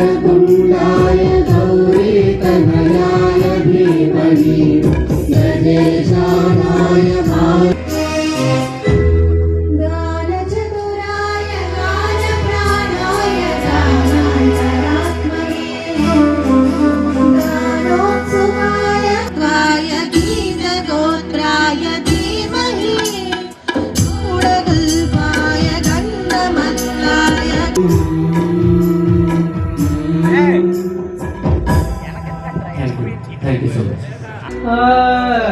वक्रतुण्डाय गौरीतनयाय धीमहि गणेशानाय Thank you so much.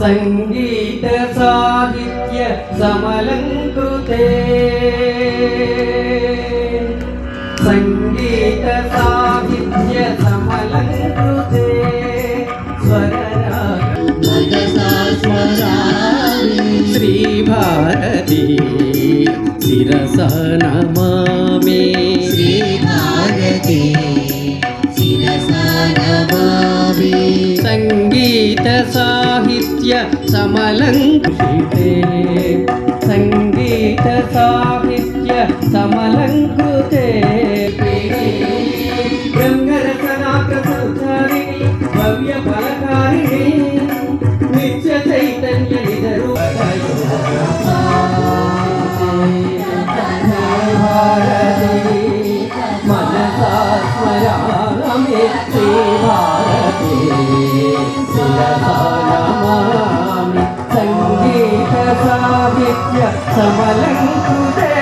संगीत साहित्य समलंकृते संगीत साहित्य समलंकृते श्री भारती शिरसा नमामि श्री भारती शिरसा नमामि संगीत साहित्य समलंकृते संगीत साहित्य समलंकृते ब्रह्मरसनाकृतोच्चारिणी भव्य फलकारिणी नित्य चैतन्य निधरूपयो भारती मनसा स्मरामि श्री भारती शिरसा नमामि संगीत साहित्य समलंकृते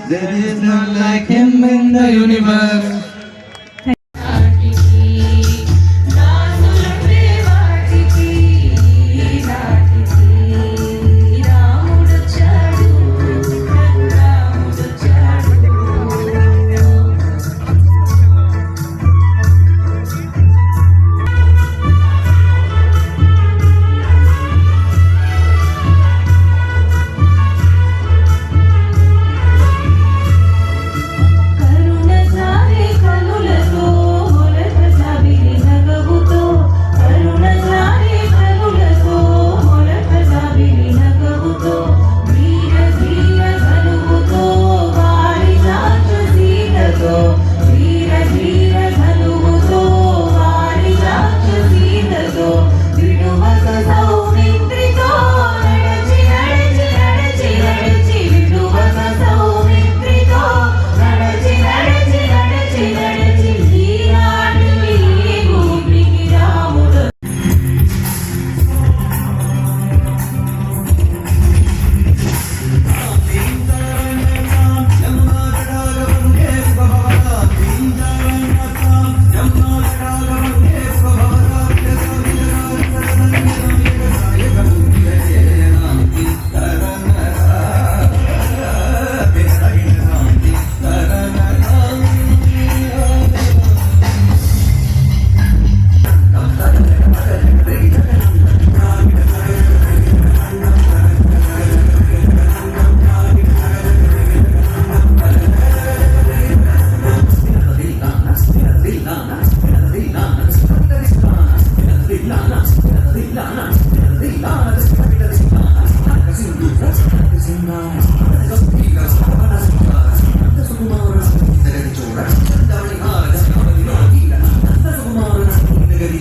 There is none like him in the universe. Thank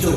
you.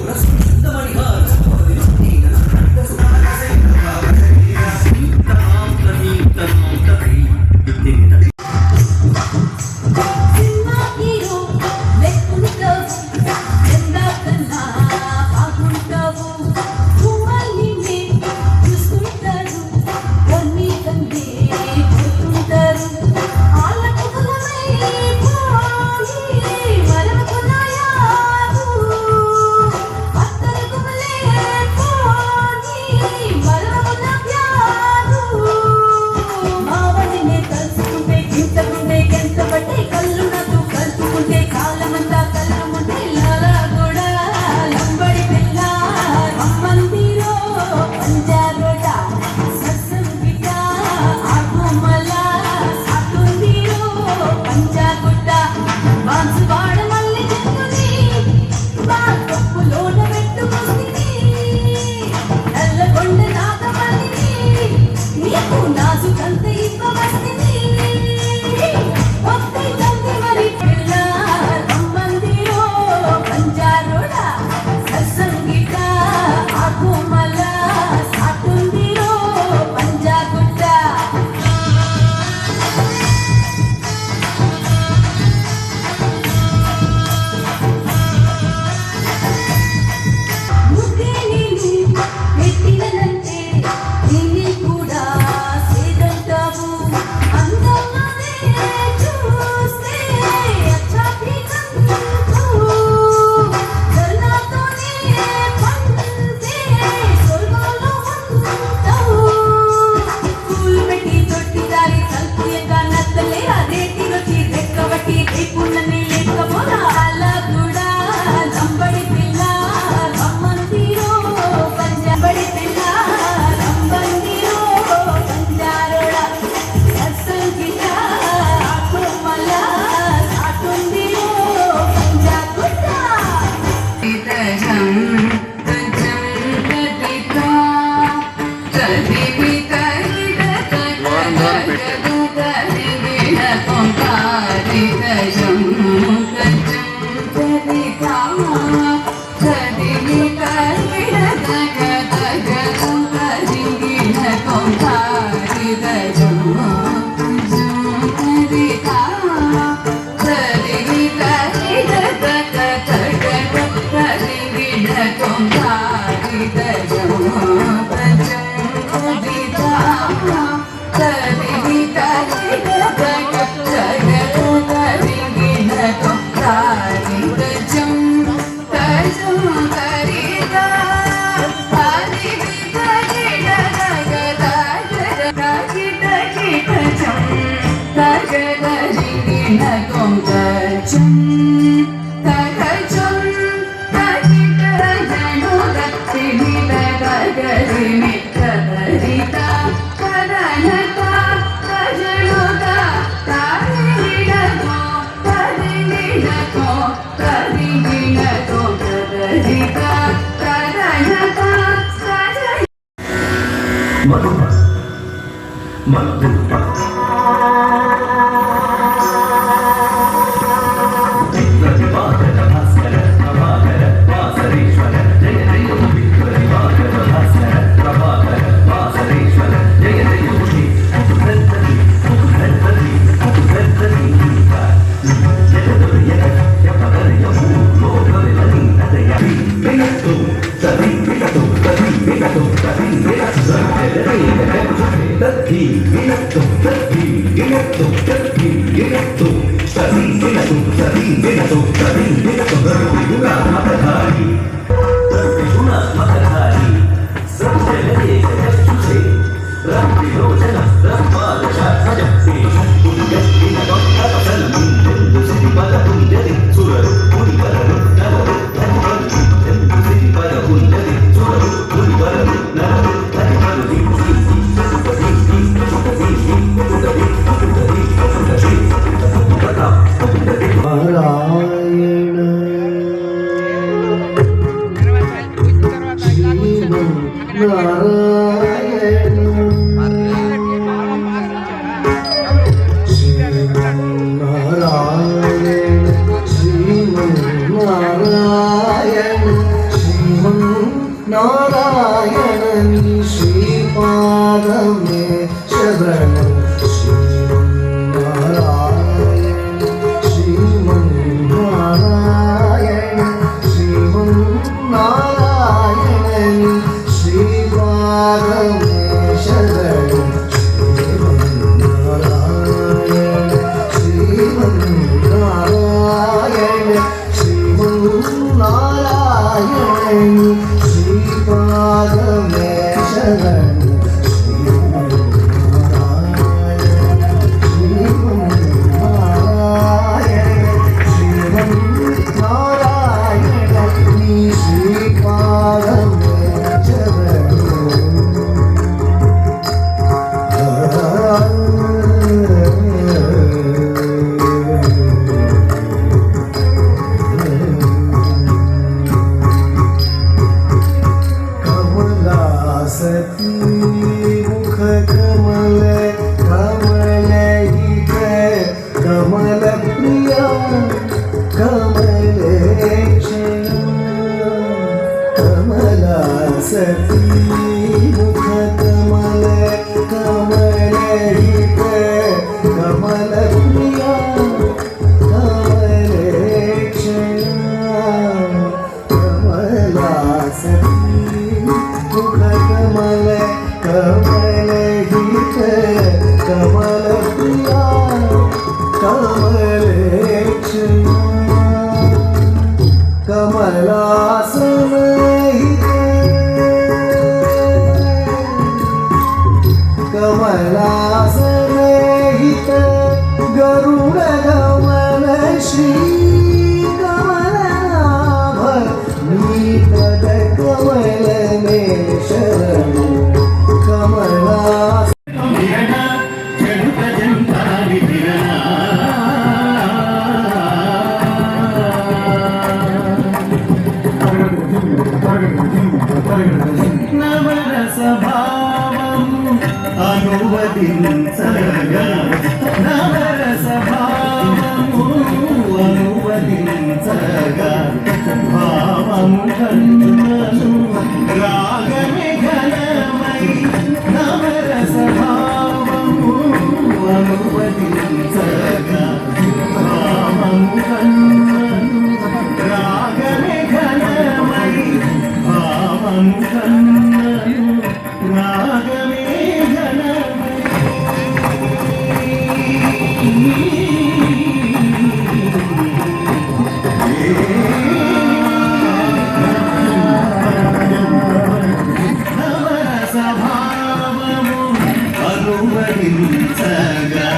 అనువదించగా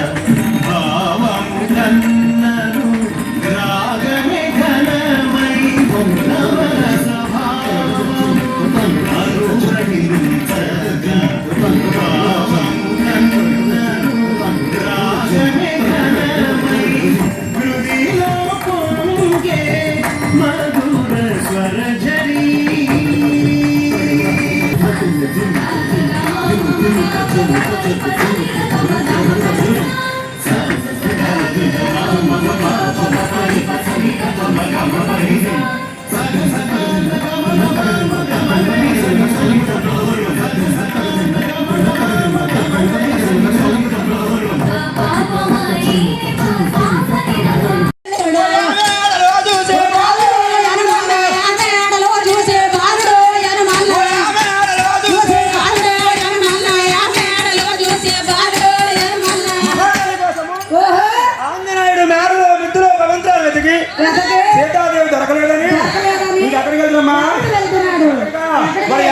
ఆంజనేయుడు మేడలో విద్యలో భగవంతురాలు వెతికి సీతాదేవి దొరకలేదని ఇంకెక్కడికి వెళ్తున్నా మరి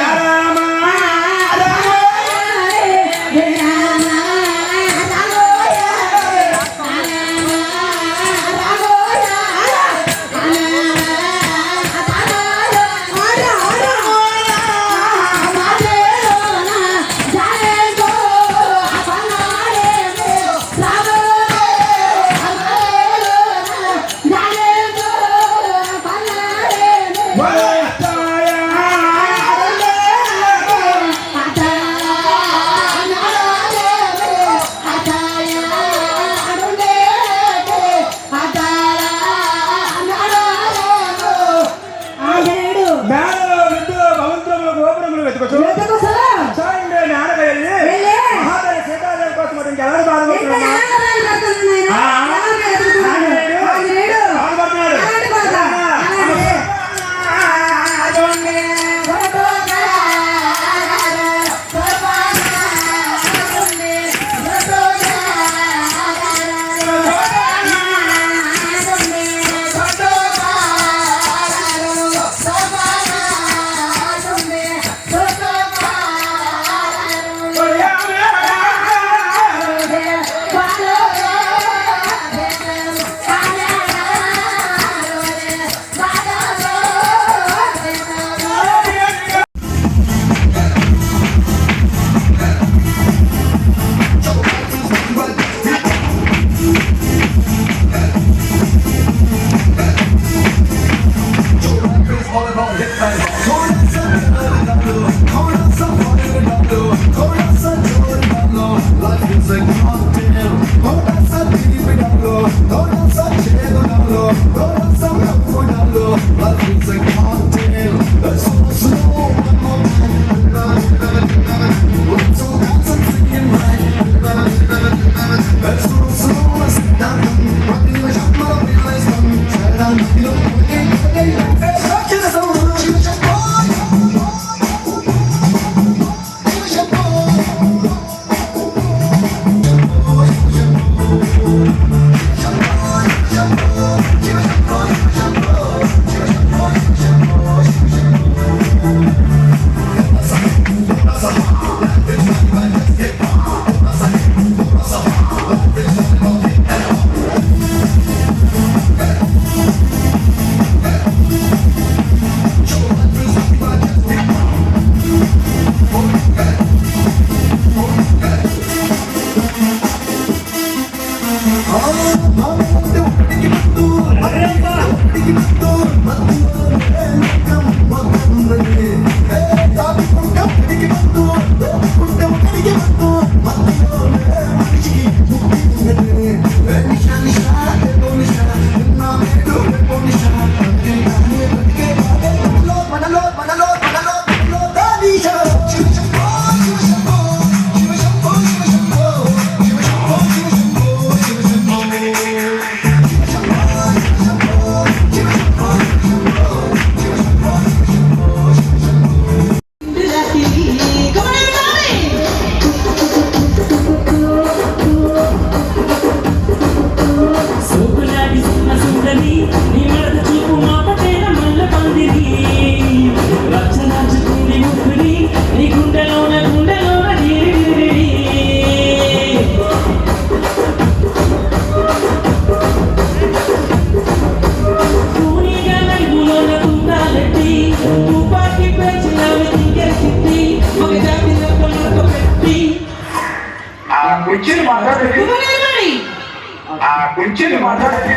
సీతాదేవి కోసం ఇంకెవరు బాధపడుతున్నా కూర్చొని మాట్లాడండి.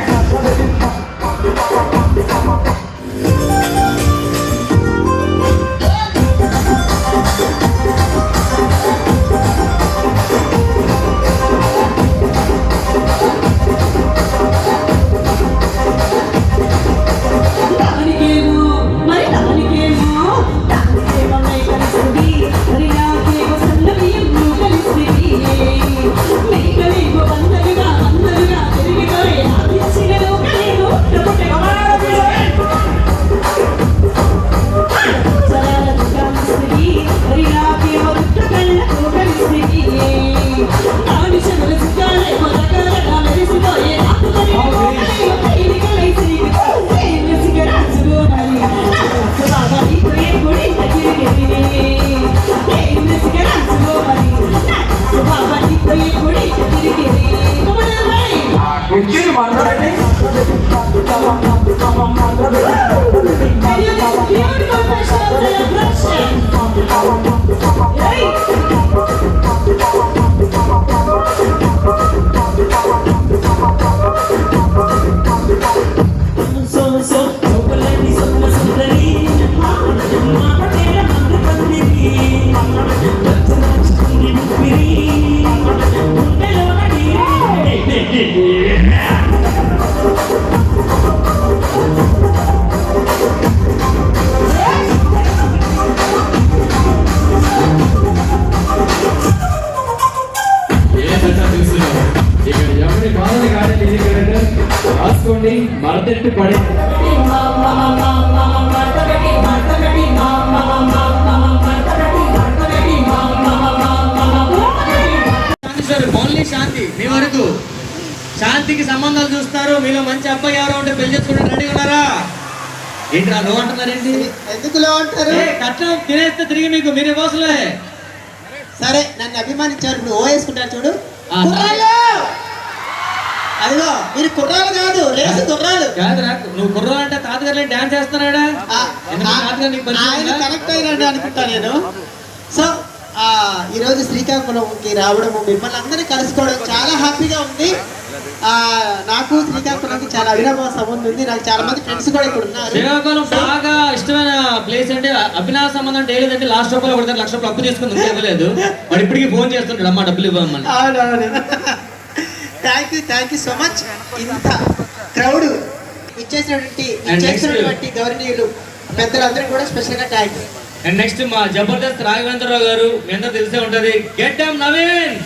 పద్దెట్టు పడే ఓన్లీ శాంతి మీ వరకు శాంతికి సంబంధాలు చూస్తారు. మీలో మంచి అబ్బాయి ఎవరో ఉంటే పెళ్లి చేసుకుంటే రెడీ ఉన్నారా? ఏంటి నువ్వు అంటున్నారేంటి? ఎందుకు లో అంటారు? కట్నం తినేస్తే తిరిగి మీకు మీరే కోసలే. సరే నన్ను అభిమానించారు, ఇప్పుడు ఓ వేసుకుంటారు చూడు. అదిగో మీరు కుర్రాలు కాదు, రేసు కుర్రాలు కాదు. నువ్వు కుర్రాలు అంటే తాతగారు డాన్స్ చేస్తున్నాడా? ఆయన కనెక్ట్ అయినాడు అనుకుంటా నేను. సో ఈరోజు శ్రీకాకుళంకి రావడము, మిమ్మల్ని అందరినీ కలుసుకోవడం చాలా హ్యాపీగా ఉంది. నాకు శ్రీకాకుళంకి చాలా అవినాభావ సంబంధం ఉంది. నాకు చాలా మంది ఫ్రెండ్స్ కూడా ఇక్కడ ఉన్నారు. శ్రీకాకుళం బాగా ఇష్టమైన ప్లేస్ అంటే అభినవ సంబంధం అంటే ఏదంటే లాస్ట్ రూపాయలు ఒకటి 1,00,000 రూపాయలు అప్పు తీసుకుని ఇవ్వలేదు. వాడు ఇప్పటికీ ఫోన్ చేస్తుంటాడు, అమ్మ డబ్బులు ఇవ్వమని. అవునవును. Thank you so much. ఇంత క్రౌడ్ ఇచ్చేసినటువంటి గౌరవనీయులు పెద్దలందరూ కూడా స్పెషల్ గా థ్యాంక్స్. అండ్ నెక్స్ట్ మా జబర్దస్త్ రాఘవేంద్రరావు గారు, మీ అందరూ తెలిసే ఉంటది. గెట్ డమ్ నవీన్.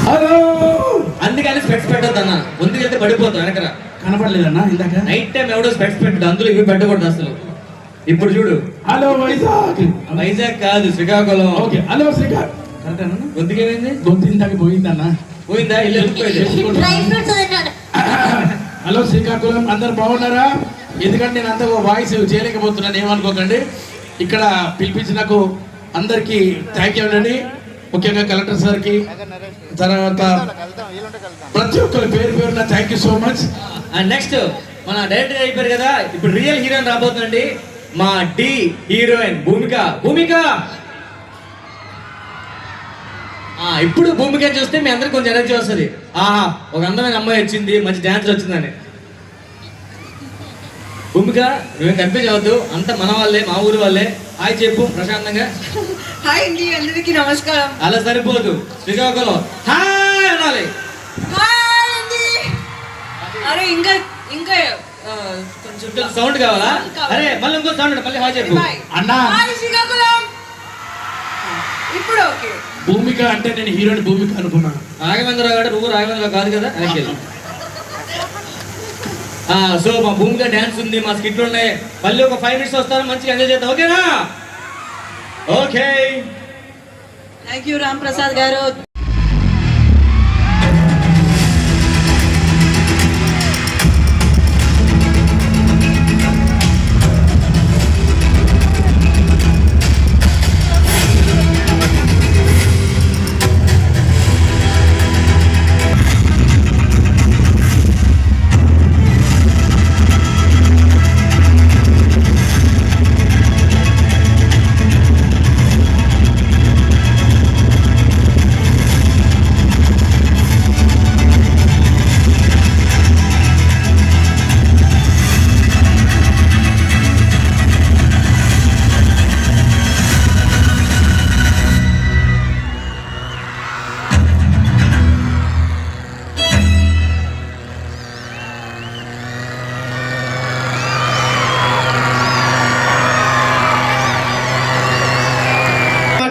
హలో. అందుకని స్పెక్స్ పెట్టద్దు అన్న, ముందుకెళ్తే పడిపోతాం. వెనకరా కనపడలేదన్నా ఇందాక. నైట్ టైం ఎవడో స్పెక్స్ పెట్టదు, అందులో ఇవి పెట్టకూడదు అసలు. ఇప్పుడు చూడు. హలో వైజాగ్. వైజాగ్ కాదు, శ్రీకాకుళం. Okay hello Srikakulam. కరెక్టేనా? గొంతుకేమైంది? గొంతు ఇందాక పోయిందన్నా. పోయిందా? ఇల్లు హలో శ్రీకాకుళం, అందరు బాగున్నారా? ఎందుకంటే నేను అంత వాయిస్ చేయలేకపోతున్నాను, ఏమనుకోకండి. ఇక్కడ పిలిపించినకు అందరికీ థ్యాంక్ యూ అండి. ముఖ్యంగా కలెక్టర్ సార్కి, తర్వాత ప్రతి ఒక్కరి పేరున thank you so much. And next మన డైరెక్టర్ అయిపోయారు కదా, ఇప్పుడు రియల్ హీరోయిన్ రాబోతుందండి. మా డి హీరోయిన్ భూమిక. ఇప్పుడు భూమిక చూస్తే మీ అందరికి కొంచెం ఎనర్జీ వస్తుంది. ఒక అందమైన అమ్మాయి వచ్చింది, మంచి డాన్స్ వచ్చిందని. భూమిక నువ్వేం కనిపించవద్దు, అంత మన వాళ్ళే, మా ఊరు వాళ్ళే. హాయ్ చెప్పు ప్రశాంతంగా. హాయ్ అండి, అందరికీ నమస్కారం. అలా సరిపోదు, శ్రీకాకుళం హాయ్ అనాలి. హాయ్ అండి. అరే ఇంకా కొంచెం సౌండ్ కావాలా? అరే మళ్ళీ ఇంకో సౌండ్, మళ్ళీ హాయ్ చెప్పు అన్నా. హాయ్ శ్రీకాకుళం. ఇప్పుడు ఓకే. భూమిక అంటే నేను హీరోయిన్ భూమిక అనుకున్నా. రాఘవేంద్రరావు గారు, నువ్వు రాఘవేంద్రరావు కాదు కదా. సో మా భూమిక డాన్స్ ఉంది, మా స్కిట్లు ఉన్నాయి. మళ్ళీ ఒక 5 minutes వస్తారు, మంచిగా ఎంజాయ్ చేద్దాం. ఓకేనా? Okay. Thank you Ram Prasad గారు.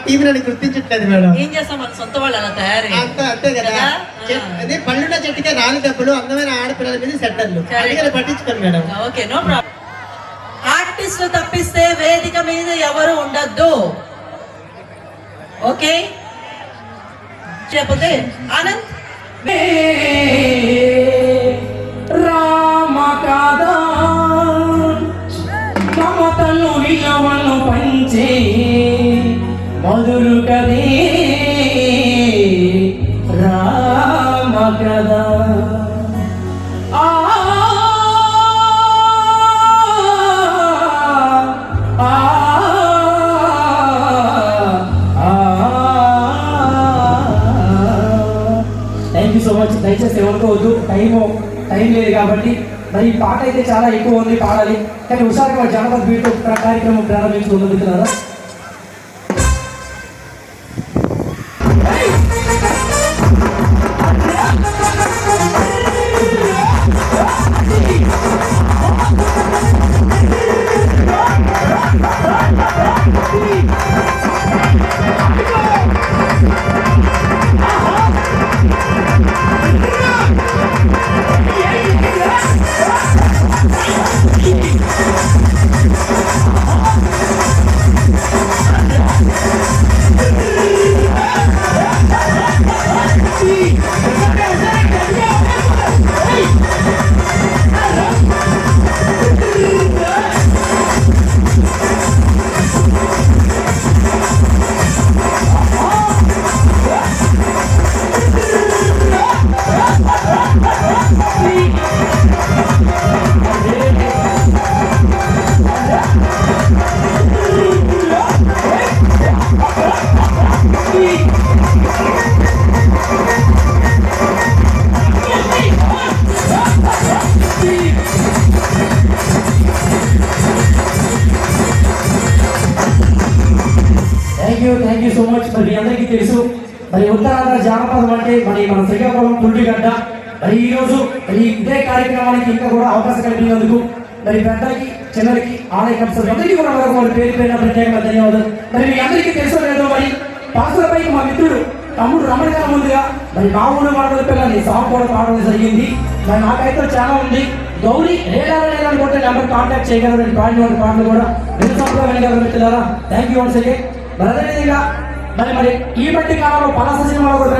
టీవీ నన్ను గుర్తించట్లేదు మేడం. ఏం చేస్తాం, మన సొంత వాళ్ళు అలా తయారై అంతే కదా. అదే పళ్ళున్న చెట్టుకే 4 దెబ్బలు, అందమైన ఆడపిల్లల మీద సెట్టర్లు. పట్టించుకోండి మేడం. Okay, no problem. ఆర్టిస్టులు తప్పిస్తే వేదిక మీద ఎవరు ఉండద్దు. ఓకే, లేకపోతే ఆనంద్ రామ కాదా మమతను విలువను పంచే మధురు కదే రామ కదా. Thank you so much. దయచేసి ఎవరుకోవద్దు, టైం లేదు కాబట్టి. మరి ఈ పాట అయితే చాలా ఎక్కువ ఉంది, పాడాలి. కానీ హుషారుగా జానపద బీట్ కార్యక్రమం ప్రారంభించుకుంటున్నారా? తెలుసు. మరి ఉత్తరాంధ్ర జానపదం అంటే మరి మన శ్రీకాకుళం పుల్లిగడ్డ. మరి ఈ రోజు మరి ఇదే కార్యక్రమానికి ఇంకా కూడా అవకాశం కల్పించినందుకు మరి పెద్దలకి చిన్నలకి ఆలయ కమిషన్ అందరికీ కూడా వారి పేరు పేరున ప్రత్యేకంగా ధన్యవాదాలు. మరి మీ అందరికీ తెలుసో లేదో మరి పాసులపై మా మిత్రుడు తమ్ముడు రమణ గారు ముందుగా మరి మా ఊరు మాటల పిల్లల్ని సాంగ్ కూడా పాడడం జరిగింది. మరి నాకైతే చాలా ఉంది. గౌరీ రేడాలని కూడా నెంబర్ కాంటాక్ట్ చేయగలరు. పాడిన పాటలు కూడా వినసంలో వినగలరు మిత్రులారా. Thank you once again. మరి అదేవిధంగా మరి ఈ మధ్య కాలంలో పలాస సినిమాలో కూడా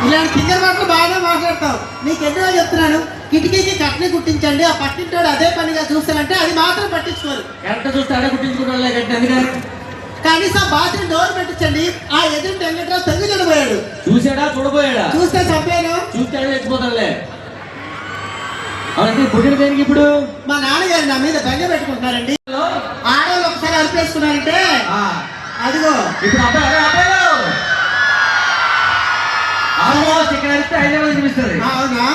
ఇలాంటి సింగర్ మాటలు బాగా మాట్లాడతావు. నీకు ఎన్నో చెప్తున్నాను, కిటికీకి కట్ని కుట్టించండి. ఆ పట్టింటోడు అదే పనిగా చూస్తానంటే అది మాత్రం పట్టించుకోరు. ఎంత చూస్తే అడే కుట్టించుకుంటా. కనీసం బాత్రూమ్ డోర్ పెట్టించండి. ఆ ఎదురు వెంకట్రావు తెంగి చూడబోయాడు. చూసాడా చూడబోయాడా? చూస్తే చంపాను. చూస్తే చచ్చిపోతాడులే. అవునంటే పుట్టిన దేనికి ఇప్పుడు మా నాన్నగారు నా మీద బెంగ పెట్టుకుంటున్నారండి. ఆడవాళ్ళు ఒకసారి అరిపేసుకున్నారంటే అదిగో ఇప్పుడు అబ్బాయిలు ఆల్మోస్ట్ ఇక్కడ వెళ్తే హైదరాబాద్ చూపిస్తుంది. అవునా?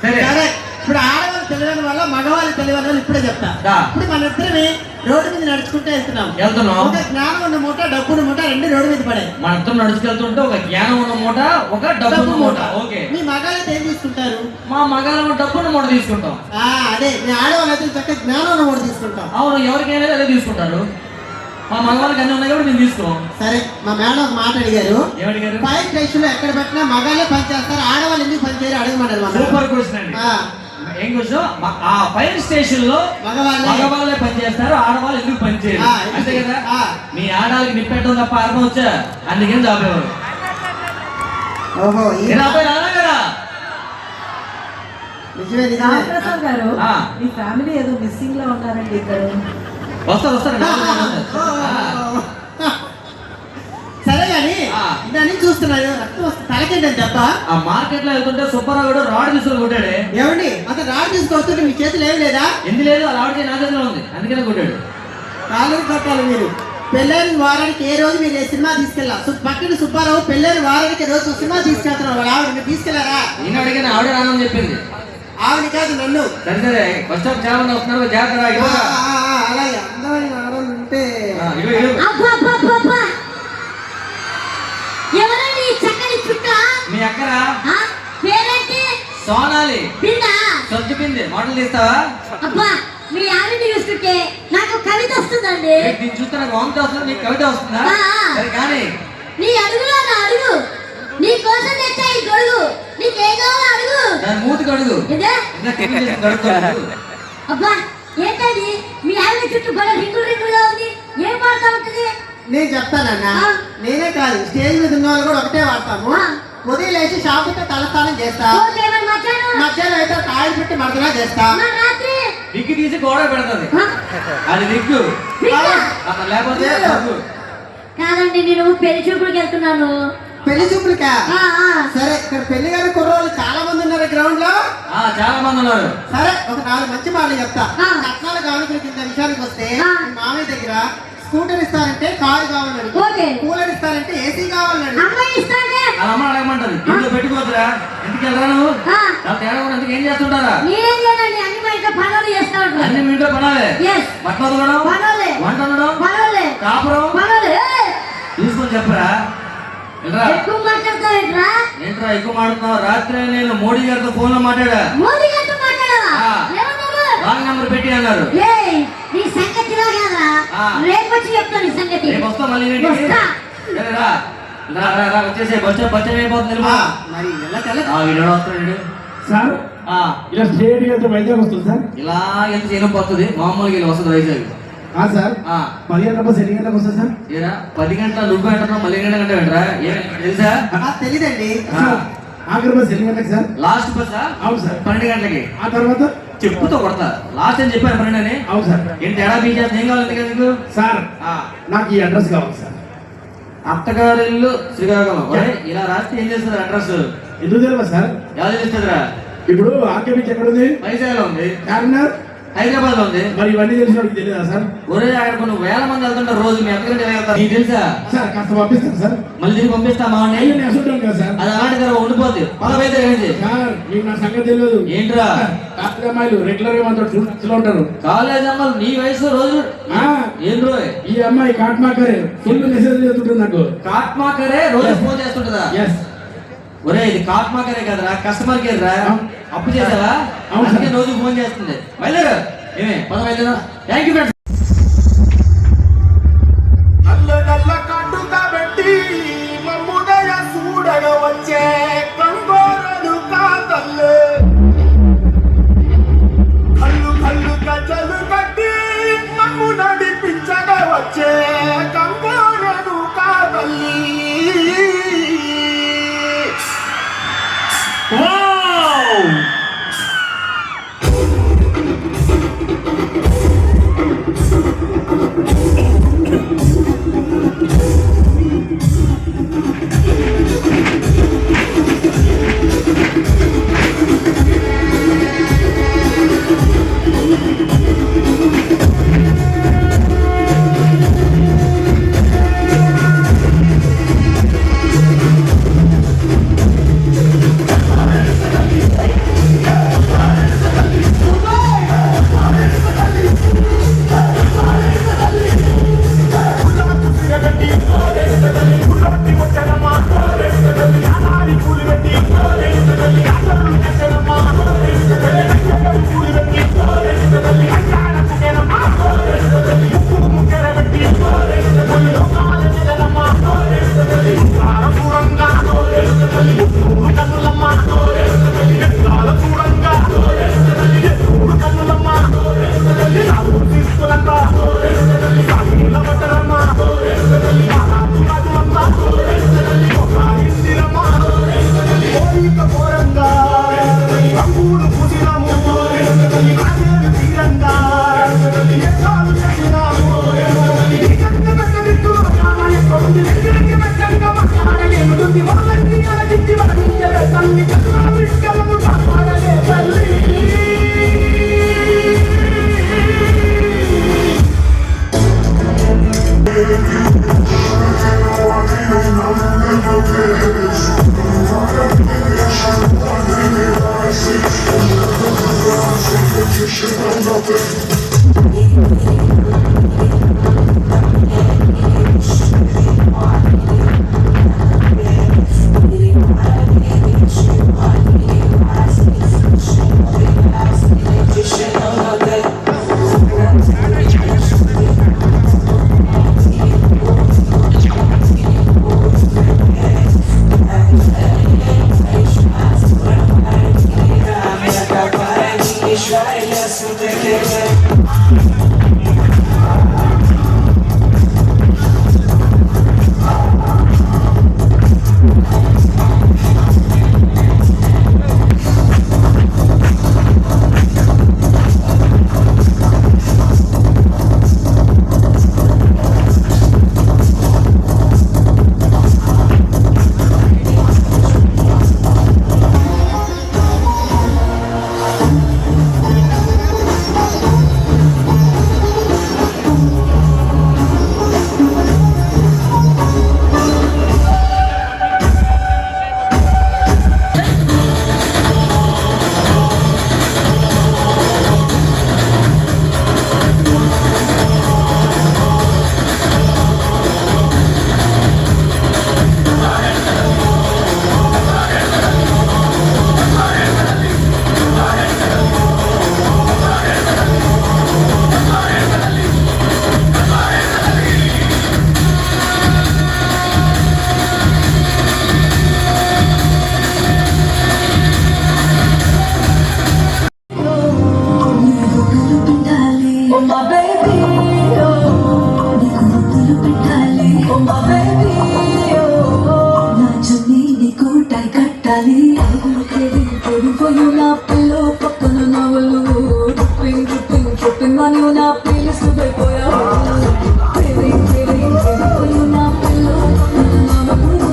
సరే. ఇప్పుడు ఆడవాళ్ళు తెలియని వల్ల మగవాళ్ళు తెలియని వాళ్ళు ఇప్పుడే చెప్తా. ఇప్పుడు మన ఇద్దరిని రోడ్డు మీద నడుచుకుంటూ వెళ్తున్నాం. ఒక జ్ఞానం ఉన్న మూట, డబ్బున్న మూట రెండు రోడ్డు మీద పడే. మన ఇద్దరు నడుచుకెళ్తుంటే ఒక జ్ఞానం ఉన్న మూట, ఒక డబ్బున్న మూట. ఓకే. మీ మగాళ్ళతో ఏం తీసుకుంటారు? మా మగాళ్ళ డబ్బున్న మూట తీసుకుంటాం. అదే మీ ఆడవాళ్ళు అయితే చక్కగా జ్ఞానం ఉన్న మూట తీసుకుంటాం. అవును, ఎవరికైనా అదే తీసుకుంటారు. మా మగవాళ్ళకి అన్ని ఉన్నాయి కూడా మేము తీసుకోం. సరే, మా మేడం ఒక మాట అడిగారు. ఏమడిగారు? ఫైర్ స్టేషన్ లో ఎక్కడ పెట్టినా మగాళ్ళే పని చేస్తారు, ఆడవాళ్ళు ఎందుకు పని చేయరు అడగమన్నారు. సూపర్ క్వశ్చన్ అండి. ఏం క్వశ్చన్? ఆ ఫైర్ స్టేషన్ లో మగవాళ్ళే పని చేస్తారు, ఆడవాళ్ళు ఎందుకు పని చేయరు అంతే కదా. మీ ఆడవాళ్ళకి నిప్పెట్టడం తప్ప అర్థం వచ్చా, అందుకేం జాబేవారు. ఓహో, కదా. ప్రసాద్ గారు, మీ ఫ్యామిలీ ఏదో మిస్సింగ్ లో ఉన్నారండి ఇద్దరు. వస్తారు. సరే కానీ దాన్ని చూస్తున్నారు, రక్తం వస్తుంది, తలకేంటని తప్ప. ఆ మార్కెట్ లో వెళ్తుంటే సుబ్బారావు కూడా రాడ్ తీసుకొని కొట్టాడే. ఏమండి అతను రాడ్ తీసుకొస్తుంటే మీ చేతులు ఏం లేదా? ఎందుకు లేదు? ఆ రాడ్ నా చేతిలో ఉంది, అందుకనే కొట్టాడు. కాలేజీ కొట్టాలి మీరు. పెళ్ళైన వారానికి ఏ రోజు మీరు ఏ సినిమా తీసుకెళ్ళా? పక్కన సుబ్బారావు పెళ్ళైన వారానికి రోజు సినిమా తీసుకెళ్తున్నారు. వాళ్ళ ఆవిడ మీరు తీసుకెళ్లారా? నేను అడిగిన ఆవిడ రానని చెప్పింది. ఆవిడ కాదు, నన్ను. సరే ఫస్ట్ ఆఫ్ చాలా మంది వస్తున్నారు, జాగ్రత్త. అలాగే అందమైన ఆడవాళ్ళు ఉంటే ఎవరండి చక్కని చుక్క? మీ అక్కరా? పేరేంటి? సోనాలి. బిందా? సొంత బింది. మోడల్ తీస్తావా? అబ్బా, మీ ఆవిడ చూస్తుంటే నాకు కవిత వస్తుందండి. దీన్ని చూస్తే నాకు వామిట వస్తుంది, నీకు కవిత వస్తుందా? సరే కానీ నీ అడుగులో నా అడుగు, నీ కోసం తెచ్చా ఈ గొడుగు, నీకేదో అడుగు. దాని మూతికి అడుగు. అబ్బా ఏంటది? మీ ఆవిడ చుట్టూ బల రింగులుగా ఉంది, ఏం వాడుతూ ఉంటుంది? నేను చెప్తానన్నా. నేనే కాదు, స్టేజ్ మీద ఉన్న వాళ్ళు కూడా ఒకటే వాడతాము. ఉదయం లేచి షాపుతో తలస్నానం చేస్తా, మధ్యాహ్నం అయితే కాయలు పెట్టి మడతలా చేస్తా, విగ్గు తీసి గోడ పెడుతుంది. అది విగ్గు, లేకపోతే కాదండి నేను పెళ్లి చూపులకు వెళ్తున్నాను. పెళ్లి చూపులకా? ఆ, ఆ. సరే, ఇక్కడ పెళ్లి గారి కుర్రోళ్ళు చాలా మంది ఉన్నారు గ్రౌండ్ లో. చాలా మంది ఉన్నారు. సరే, ఒక 4 మంచి మాటలు చెప్తా. ఆ. కట్నాల కానుకల కింద విషయానికి వస్తే ఆ. మీ మామయ్య దగ్గర స్కూటర్ ఇస్తారంటే కారు కావాలన్నాడు, ఓకే. కూలర్ ఇస్తారంటే ఏసీ కావాలన్నాడు. అమ్మాయి ఇస్తానే. వాళ్ళ అమ్మ అడగమంటారు, ఇంట్లో పెట్టుకోవద్దురా, ఎందుకు వెళ్ళరా నువ్వు? ఆ. చాలా తేడా కూడా ఎందుకు ఏం చేస్తుంటారా? నేనేం చేయనండి, అన్ని మా ఇంట్లో పనులు చేస్తా ఉంటాను. అన్ని మీ ఇంట్లో పనాలే. Yes. బట్టలు ఉతకడం, పనులే. వంట వండడం, పనులే. కాపురం పనులే. తీసుకొని చెప్పరా. వెళ్ళరా. ఎక్కువ మాట్లాడతావేంట్రా? ఏంట్రా ఎక్కువ మాట్లాడుతున్నావు? రాత్రి నేను మోడీ గారితో ఫోన్ లో మాట్లాడా. మోదీ గారితో మాట్లాడావా? ఆ. ఏమన్నారు? రాంగ్ నెంబర్ పెట్టి అన్నారు. ఏయ్, నీ సంగతి ఇలా కాదురా. ఆ. రేపు వచ్చి చెప్తాను నీ సంగతి. రేపు వస్తావు మళ్ళీ ఇంటికి. వస్తా. సరే రా. రా రా రా వచ్చేసే బచ్చం అయిపోతుంది. ఆ, మరి వెళ్ళకెళ్ళ వీడు వస్తాడు. సార్ ఇలా స్టేట్ వెళ్తే వైజాగ్ వస్తుంది సార్. ఇలా ఎంత చేయడం పోతుంది, మామూలుగా ఇలా వస్తుంది వైజాగ్. సార్ 10 గంటలకు ఎన్ని గంటలకు వస్తుంది సార్? ఏరా 10 గంటల నువ్వు అంటున్నావు, మళ్ళీ 2 గంటలు వెంటరా తెలుసా? తెలీదండి. ఆఖరి బస్ ఎన్ని గంటలకు సార్? లాస్ట్ బస్ అవును సార్. 12 గంటలకి. ఆ తర్వాత చెప్పుతో కొడతా. లాస్ట్ అని చెప్పాను 12 అని. అవును సార్. ఏంటి తేడా బీజేపీ ఏం కావాలి నీకు? సార్ నాకు ఈ అడ్రస్ కావాలి సార్. అత్తగారి ఇల్లు శ్రీకాకుళం. ఇలా రాస్తే ఏం చేస్తారు అడ్రస్? ఎందుకు తెలియదు సార్? ఎలా తెలుస్తుందిరా? ఇప్పుడు ఆర్కే బీచ్ ఎక్కడ ఉంది? వైజాగ్లో ఉంది. చార్మినార్ హైదరాబాద్ లో ఉంది. మరి ఇవన్నీ తెలిసిన వాడికి తెలియదా సార్? ఒరే అక్కడ కొన్ని వేల మంది వెళ్తుంటారు రోజు. మీ ఎంతకంటే వెళ్తారు నీకు తెలుసా? సార్ కాస్త పంపిస్తాను సార్. మళ్ళీ తిరిగి పంపిస్తా మా వాడిని. అయ్యో నేను అసలు కదా సార్. అది అలాంటి ధర ఉండిపోద్ది. వైజాగ్ సార్ మీకు నా సంగతి తెలియదు. ఏంట్రా? కాస్త అమ్మాయిలు రెగ్యులర్ గా మనతో టూర్స్లో ఉంటారు. కాలేజ్ అమ్మాయిలు నీ వయసు రోజు ఏం రోయ్? ఈ అమ్మాయి కాట్మాకరే ఫుల్ మెసేజ్ చేస్తుంటుంది నాకు. కాట్మాకరే రోజు ఫోన్ చేస్తుంటదా? ఎస్. ఒరే ఇది కాట్మాకరే కదరా, కస్టమర్ కేర్ రా. అప్పు చేసావా? అవును సార్. అందుకే రోజు ఫోన్ చేస్తుంది. బయలుదేరు. ఏమే పద బయలుదేరా. Thank you friends. నల్ల నల్ల కట్టుగా పెట్టి మమ్ముదయ చూడగ వచ్చే కంగోరలు కాతల్లే, కళ్ళు కళ్ళు గజలు కట్టి మమ్ము నడిపించగా వచ్చే కంగోరలు కాతల్లి. నా పిల్లో పక్కన నవలు పుట్టిందని నా పిల్లి సుబైపోయావు నా పిల్లో పక్కన నవలు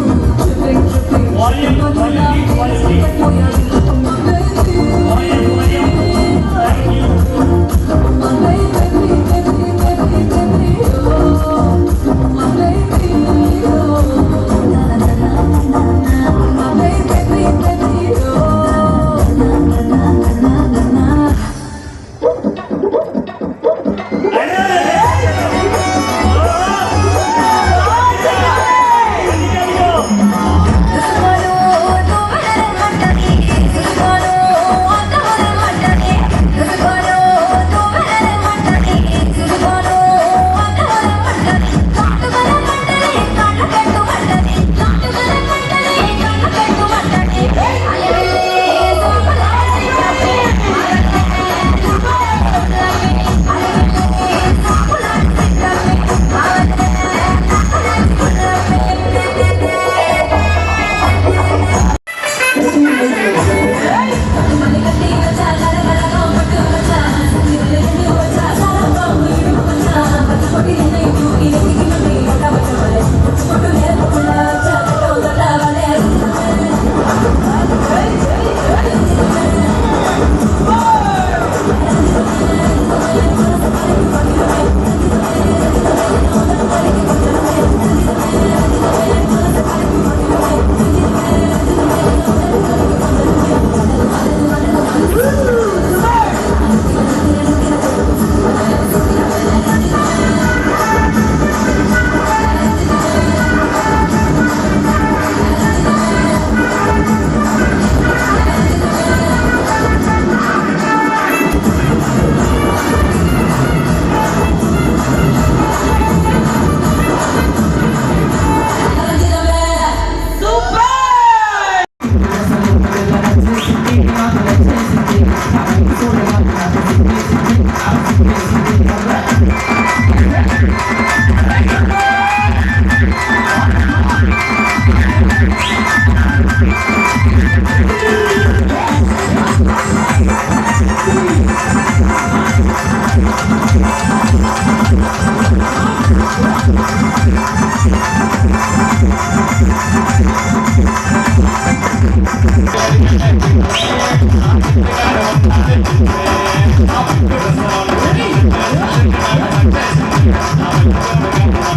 Thank you.